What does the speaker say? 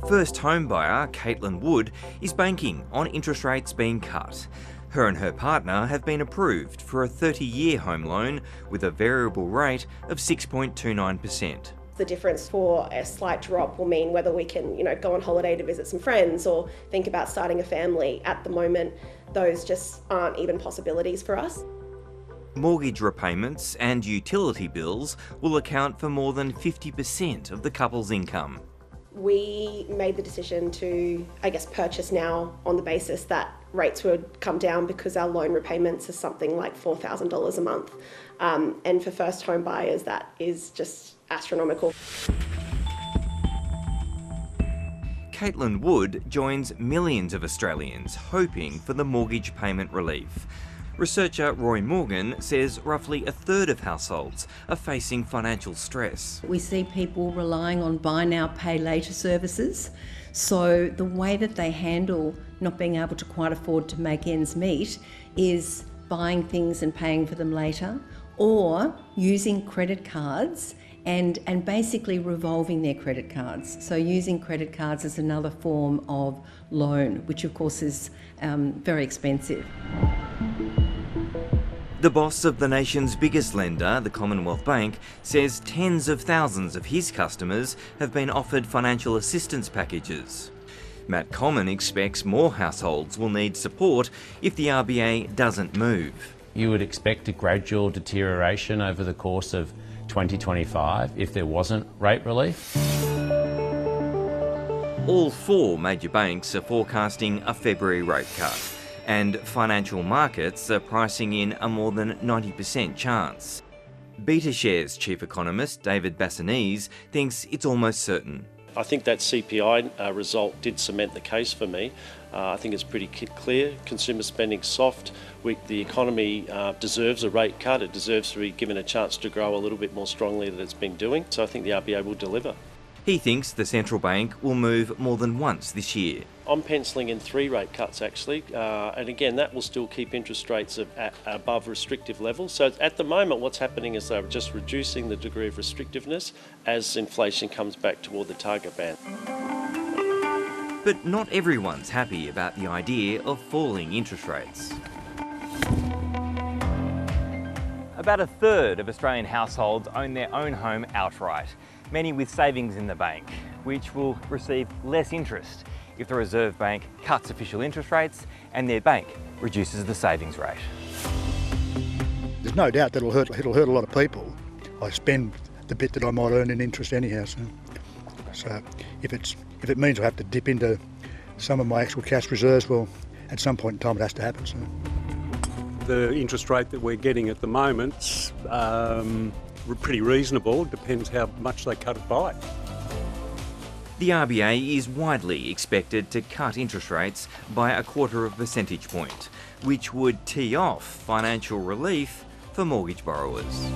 First home buyer Caitlin Wood is banking on interest rates being cut. Her and her partner have been approved for a 30-year home loan with a variable rate of 6.29%. The difference for a slight drop will mean whether we can, go on holiday to visit some friends or think about starting a family. At the moment, those just aren't even possibilities for us. Mortgage repayments and utility bills will account for more than 50% of the couple's income. We made the decision to, purchase now on the basis that rates would come down because our loan repayments is something like $4,000 a month. And for first home buyers, that is just astronomical. Caitlin Wood joins millions of Australians hoping for the mortgage payment relief. Researcher Roy Morgan says roughly a third of households are facing financial stress. We see people relying on buy now, pay later services. So the way that they handle not being able to quite afford to make ends meet is buying things and paying for them later, or using credit cards and basically revolving their credit cards. So using credit cards as another form of loan, which of course is very expensive. The boss of the nation's biggest lender, the Commonwealth Bank, says tens of thousands of his customers have been offered financial assistance packages. Matt Comyn expects more households will need support if the RBA doesn't move. You would expect a gradual deterioration over the course of 2025 if there wasn't rate relief. All four major banks are forecasting a February rate cut, and financial markets are pricing in a more than 90% chance. Betashares chief economist David Bassanese thinks it's almost certain. I think that CPI result did cement the case for me. I think it's pretty clear. Consumer spending's soft. The economy deserves a rate cut. It deserves to be given a chance to grow a little bit more strongly than it's been doing. So I think the RBA will deliver. He thinks the central bank will move more than once this year. I'm penciling in 3 rate cuts actually, and again that will still keep interest rates above restrictive levels. So at the moment what's happening is they're just reducing the degree of restrictiveness as inflation comes back toward the target band. But not everyone's happy about the idea of falling interest rates. About a third of Australian households own their own home outright, many with savings in the bank, which will receive less interest if the Reserve Bank cuts official interest rates and their bank reduces the savings rate. There's no doubt that it'll hurt a lot of people. I spend the bit that I might earn in interest anyhow, so if it means I have to dip into some of my actual cash reserves, well, at some point in time it has to happen. So. The interest rate that we're getting at the moment's pretty reasonable. Depends how much they cut it by. The RBA is widely expected to cut interest rates by 1/4 percentage point, which would tee off financial relief for mortgage borrowers.